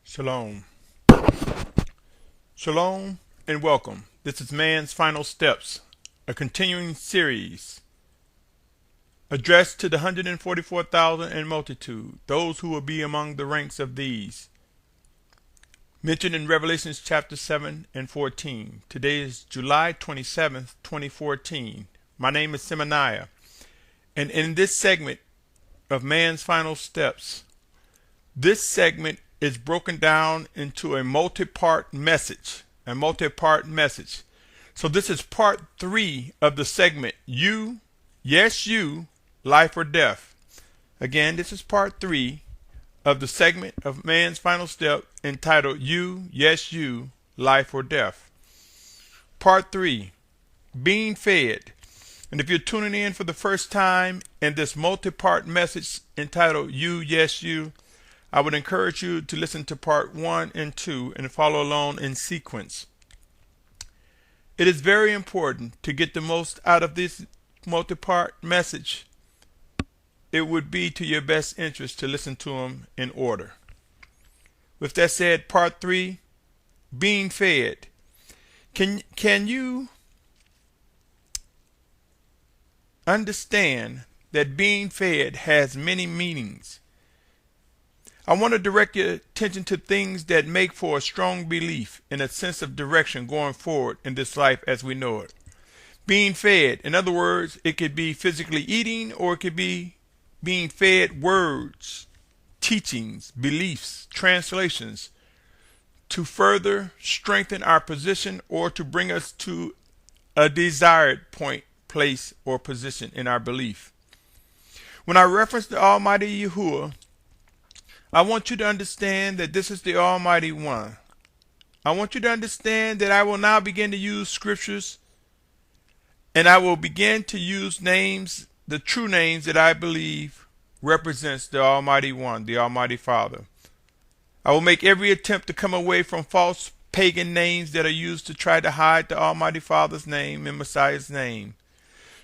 Shalom. Shalom and welcome. This is Man's Final Steps, a continuing series addressed to the 144,000 and multitude, those who will be among the ranks of these, mentioned in Revelations chapter 7 and 14. Today is July 27th, 2014. My name is Symmanayah, and in this segment of Man's Final Steps, this segment is broken down into a multi-part message. So this is part 3 of the segment, You, Yes You, Life or Death. Again, this is part 3 of the segment of Man's Final Step entitled You, Yes You, Life or Death. Part 3, Being Fed. And if you're tuning in for the first time in this multi-part message entitled You, Yes You, I would encourage you to listen to part 1 and 2 and follow along in sequence. It is very important to get the most out of this multi-part message. It would be to your best interest to listen to them in order. With that said, part 3, Being Fed. Can you understand that being fed has many meanings? I want to direct your attention to things that make for a strong belief in a sense of direction going forward in this life as we know it. Being fed, in other words, it could be physically eating, or it could be being fed words, teachings, beliefs, translations to further strengthen our position or to bring us to a desired point, place, or position in our belief. When I reference the Almighty Yahuwah, I want you to understand that this is the Almighty One. I want you to understand that I will now begin to use scriptures, and I will begin to use names, the true names that I believe represents the Almighty One, the Almighty Father. I will make every attempt to come away from false pagan names that are used to try to hide the Almighty Father's name and Messiah's name.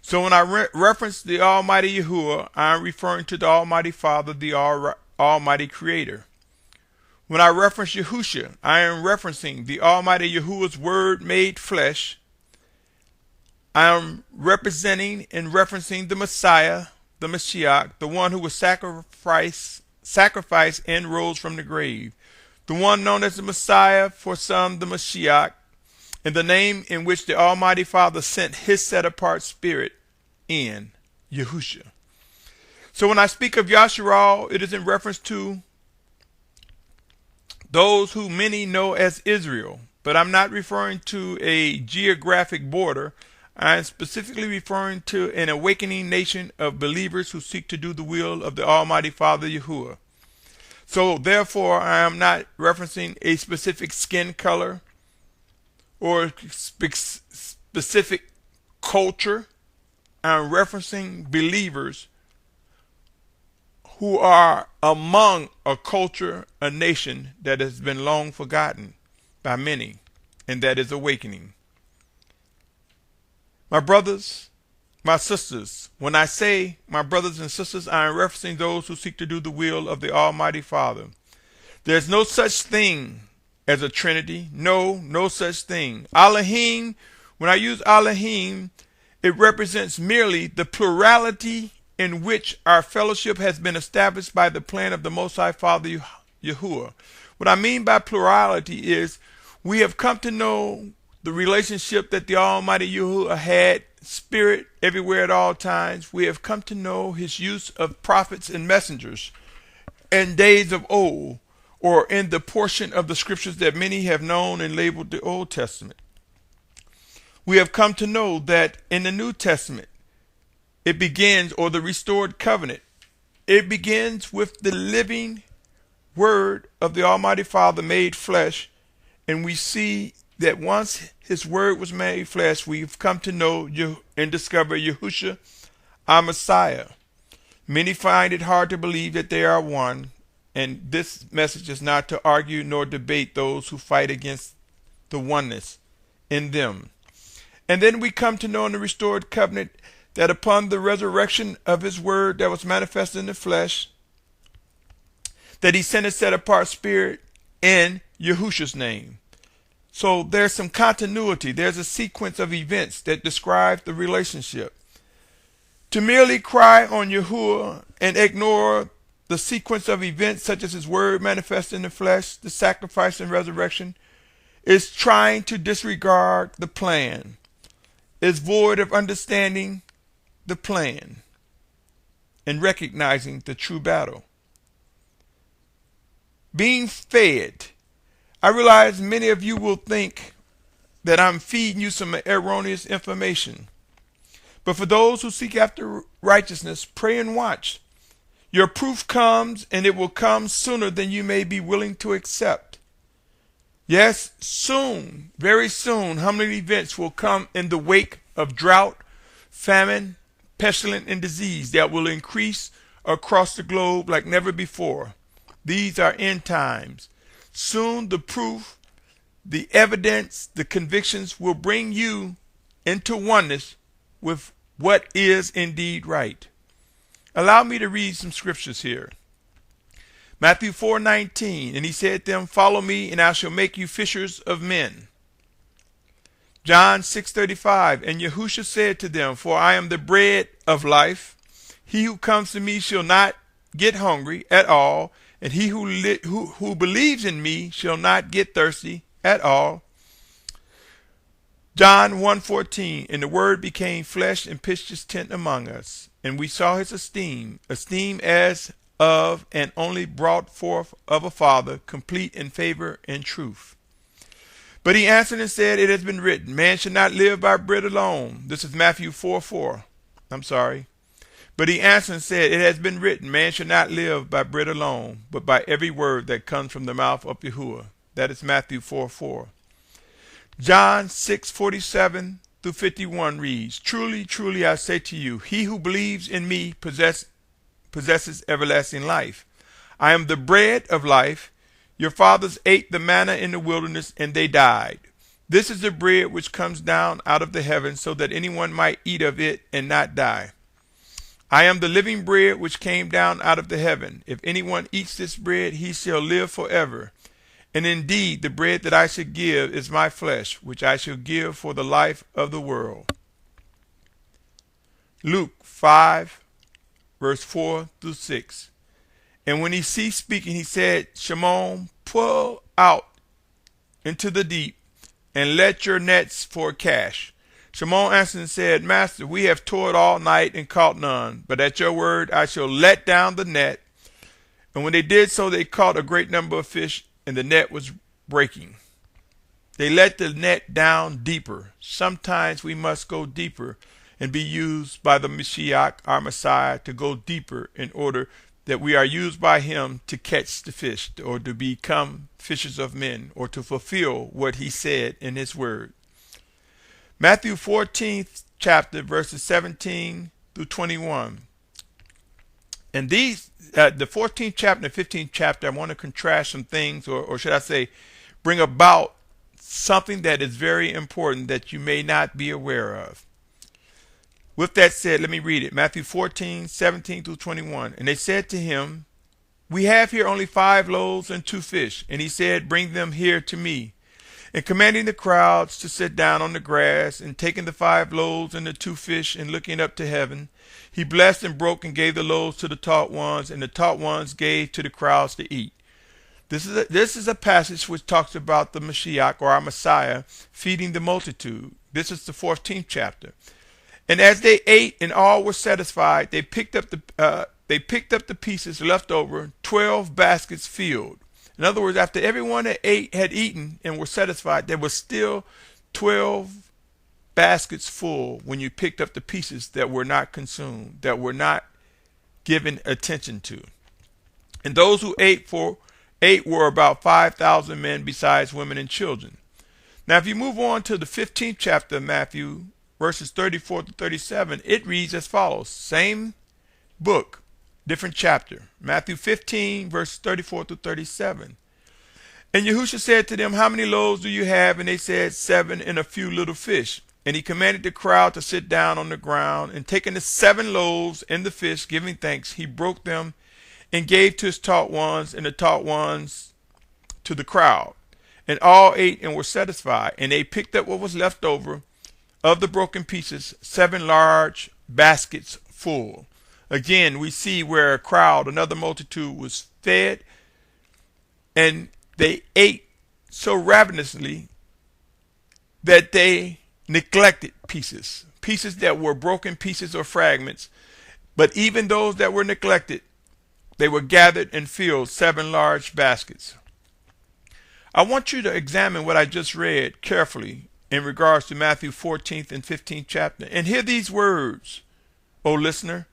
So when I reference the Almighty Yahuwah, I am referring to the Almighty Father, the Almighty Creator. When I reference Yahusha, I am referencing the Almighty Yahuwah's Word made flesh. I am representing and referencing the Messiah, the Mashiach, the one who was sacrificed and rose from the grave, the one known as the Messiah, for some the Mashiach, and the name in which the Almighty Father sent his set-apart spirit in, Yahusha. So when I speak of Yasharal, it is in reference to those who many know as Israel, but I'm not referring to a geographic border. I am specifically referring to an awakening nation of believers who seek to do the will of the Almighty Father Yahuwah. So therefore, I am not referencing a specific skin color or specific culture. I'm referencing believers who are among a culture, a nation that has been long forgotten by many, and that is awakening. My brothers, my sisters, when I say my brothers and sisters, I am referencing those who seek to do the will of the Almighty Father. There's no such thing as a Trinity. No such thing. Elohim, when I use Elohim, it represents merely the plurality in which our fellowship has been established by the plan of the Most High Father Yahuwah. What I mean by plurality is we have come to know the relationship that the Almighty Yahuwah had, spirit everywhere at all times. We have come to know his use of prophets and messengers in days of old, or in the portion of the scriptures that many have known and labeled the Old Testament. We have come to know that in the New Testament, it begins, or the restored covenant, it begins with the living word of the Almighty Father made flesh. And we see that once his word was made flesh, we've come to know and discover Yahusha, our Messiah. Many find it hard to believe that they are one, and this message is not to argue nor debate those who fight against the oneness in them. And then we come to know in the restored covenant that upon the resurrection of his word that was manifested in the flesh, that he sent his set-apart spirit in Yahushua's name. So there's some continuity. There's a sequence of events that describe the relationship. To merely cry on Yahuwah and ignore the sequence of events such as his word manifest in the flesh, the sacrifice and resurrection, is trying to disregard the plan, is void of understanding the plan and recognizing the true battle. Being fed. I realize many of you will think that I'm feeding you some erroneous information. But for those who seek after righteousness, pray and watch. Your proof comes, and it will come sooner than you may be willing to accept. Yes, soon, very soon, how many events will come in the wake of drought, famine, pestilence, and disease that will increase across the globe like never before. These are end times. Soon the proof, the evidence, the convictions will bring you into oneness with what is indeed right. Allow me to read some scriptures here. Matthew 4:19, and he said to them, follow me, and I shall make you fishers of men. John 6:35, and Yahushua said to them, for I am the bread of life. He who comes to me shall not get hungry at all, and he who believes in me shall not get thirsty at all. John 1:14, and the word became flesh and pitched his tent among us, and we saw his esteem as of and only brought forth of a father, complete in favor and truth. But he answered and said, it has been written, man shall not live by bread alone. This is Matthew 4:4. But he answered and said, it has been written, man shall not live by bread alone, but by every word that comes from the mouth of Yahuwah. That is Matthew 4:4. John 6:47 through 51 reads, truly, truly, I say to you, he who believes in me possesses everlasting life. I am the bread of life. Your fathers ate the manna in the wilderness, and they died. This is the bread which comes down out of the heavens, so that anyone might eat of it and not die. I am the living bread which came down out of the heaven. If anyone eats this bread, he shall live forever. And indeed, the bread that I shall give is my flesh, which I shall give for the life of the world. Luke 5, verse 4 through 6. And when he ceased speaking, he said, Shimon, pull out into the deep, and let your nets for a catch. Shimon answered and said, Master, we have toiled all night and caught none, but at your word I shall let down the net. And when they did so, they caught a great number of fish, and the net was breaking. They let the net down deeper. Sometimes we must go deeper and be used by the Mashiach, our Messiah, to go deeper in order that we are used by him to catch the fish, or to become fishers of men, or to fulfill what he said in his word. Matthew 14th chapter, verses 17 through 21. And these, the 14th chapter and 15th chapter, I want to contrast some things, or should I say, bring about something that is very important that you may not be aware of. With that said, let me read it. Matthew 14, 17 through 21. And they said to him, we have here only 5 loaves and 2 fish. And he said, bring them here to me. And commanding the crowds to sit down on the grass, and taking the 5 loaves and the 2 fish, and looking up to heaven, he blessed and broke and gave the loaves to the taught ones, and the taught ones gave to the crowds to eat. This is a passage which talks about the Mashiach, or our Messiah, feeding the multitude. This is the 14th chapter. And as they ate and all were satisfied, they picked up the pieces left over, 12 baskets filled. In other words, after everyone had eaten and were satisfied, there was still 12 baskets full when you picked up the pieces that were not consumed, that were not given attention to. And those who ate were about 5,000 men, besides women and children. Now, if you move on to the 15th chapter of Matthew, verses 34 to 37, it reads as follows. Same book, different chapter. Matthew 15, verses 34 to 37. And Yahushua said to them, how many loaves do you have? And they said, 7 and a few little fish. And he commanded the crowd to sit down on the ground. And taking the 7 loaves and the fish, giving thanks, he broke them and gave to his taught ones, and the taught ones to the crowd. And all ate and were satisfied. And they picked up what was left over of the broken pieces, 7 large baskets full. Again, we see where a crowd, another multitude, was fed, and they ate so ravenously that they neglected pieces that were broken pieces or fragments. But even those that were neglected, they were gathered and filled 7 large baskets. I want you to examine what I just read carefully in regards to Matthew 14th and 15th chapter, and hear these words, O listener.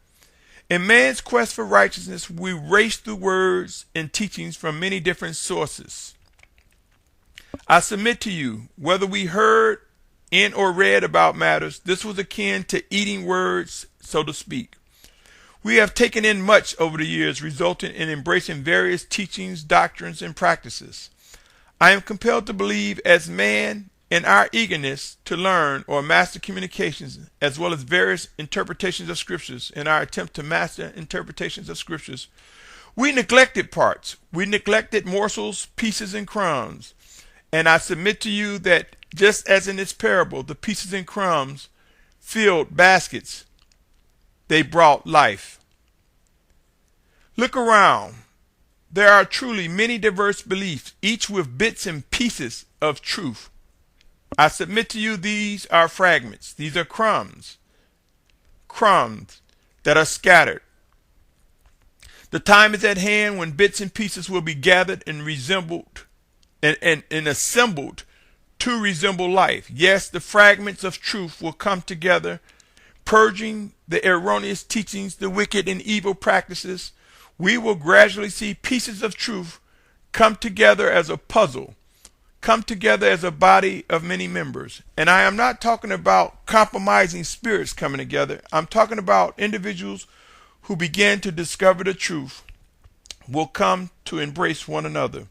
In man's quest for righteousness, we race through words and teachings from many different sources. I submit to you, whether we heard in or read about matters, this was akin to eating words, so to speak. We have taken in much over the years, resulting in embracing various teachings, doctrines, and practices. I am compelled to believe, as man, in our eagerness to learn or master communications, as well as various interpretations of scriptures, in our attempt to master interpretations of scriptures, we neglected parts. We neglected morsels, pieces, and crumbs. And I submit to you that just as in this parable, the pieces and crumbs filled baskets, they brought life. Look around. There are truly many diverse beliefs, each with bits and pieces of truth. I submit to you these are fragments. These are crumbs that are scattered. The time is at hand when bits and pieces will be gathered and resembled and assembled to resemble life. Yes, the fragments of truth will come together, purging the erroneous teachings, the wicked and evil practices. We will gradually see pieces of truth come together as a puzzle, come together as a body of many members. And I am not talking about compromising spirits coming together. I'm talking about individuals who begin to discover the truth will come to embrace one another.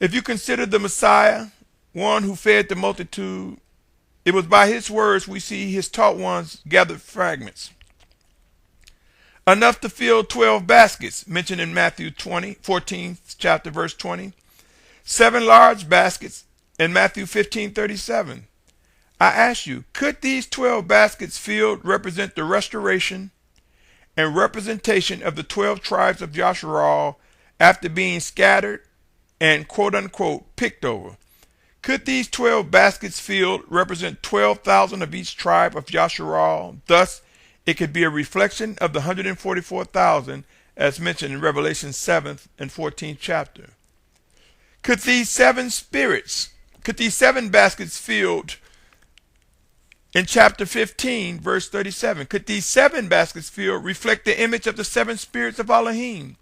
If you consider the Messiah, one who fed the multitude, it was by his words we see his taught ones gathered fragments, enough to fill 12 baskets, mentioned in Matthew 14 chapter verse 20. 7 large baskets in Matthew 15:37. I ask you, could these 12 baskets filled represent the restoration and representation of the 12 tribes of Yasharal after being scattered and quote unquote picked over? Could these 12 baskets filled represent 12,000 of each tribe of Yasharal? Thus, it could be a reflection of the 144,000 as mentioned in Revelation 7th and 14th chapter. Could these 7 baskets filled in chapter 15, verse 37, could these 7 baskets filled reflect the image of the 7 spirits of Elohim,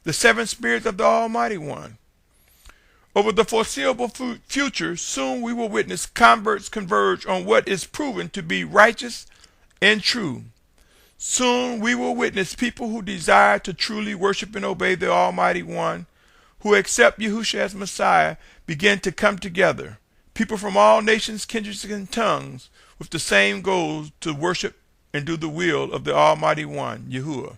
the 7 spirits of the Almighty One? Over the foreseeable future, soon we will witness converts converge on what is proven to be righteous and true. Soon we will witness people who desire to truly worship and obey the Almighty One, who accept Yahushua as Messiah, begin to come together. People from all nations, kindreds, and tongues with the same goals to worship and do the will of the Almighty One, Yahuwah.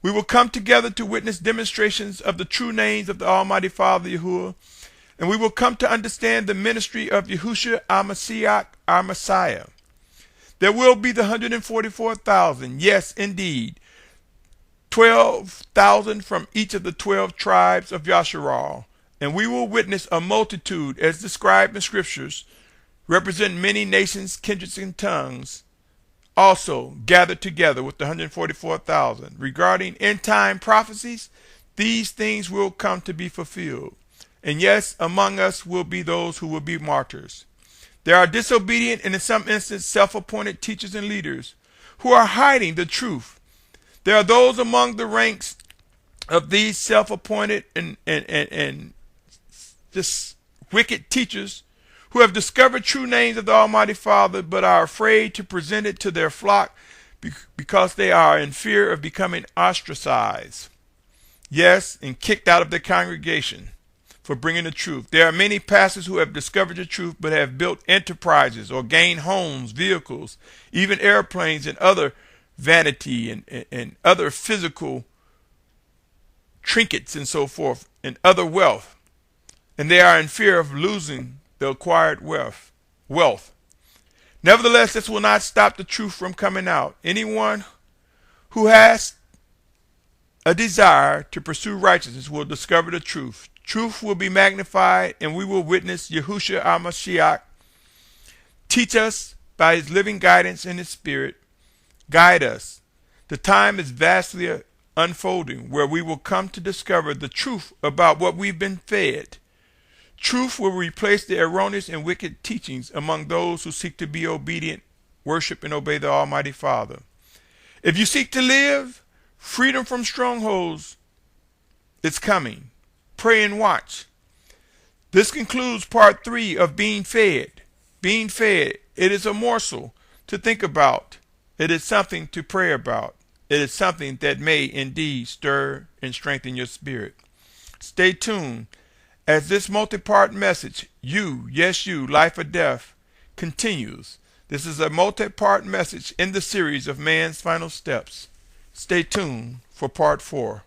We will come together to witness demonstrations of the true names of the Almighty Father, Yahuwah, and we will come to understand the ministry of Yahushua HaMashiach, our Messiah. There will be the 144,000, yes, indeed, 12,000 from each of the 12 tribes of Yasharal, and we will witness a multitude, as described in scriptures, represent many nations, kindreds, and tongues, also gathered together with the 144,000. Regarding end-time prophecies, these things will come to be fulfilled. And yes, among us will be those who will be martyrs. There are disobedient and in some instances self-appointed teachers and leaders who are hiding the truth. There are those among the ranks of these self-appointed and just wicked teachers who have discovered true names of the Almighty Father but are afraid to present it to their flock because they are in fear of becoming ostracized. Yes, and kicked out of their congregation for bringing the truth. There are many pastors who have discovered the truth but have built enterprises or gained homes, vehicles, even airplanes and other vanity and other physical trinkets and so forth and other wealth. and they are in fear of losing the acquired wealth. Nevertheless, this will not stop the truth from coming out. Anyone who has a desire to pursue righteousness will discover the truth. Truth will be magnified, and we will witness Yahushua HaMashiach teach us by his living guidance in his spirit. Guide us. The time is vastly unfolding where we will come to discover the truth about what we've been fed. Truth will replace the erroneous and wicked teachings among those who seek to be obedient, worship, and obey the Almighty Father. If you seek to live, freedom from strongholds is coming. Pray and watch. This concludes part 3 of being fed. Being fed, it is a morsel to think about. It is something to pray about. It is something that may indeed stir and strengthen your spirit. Stay tuned as this multi-part message, You, Yes You, Life or Death, continues. This is a multi-part message in the series of Man's Final Steps. Stay tuned for part 4.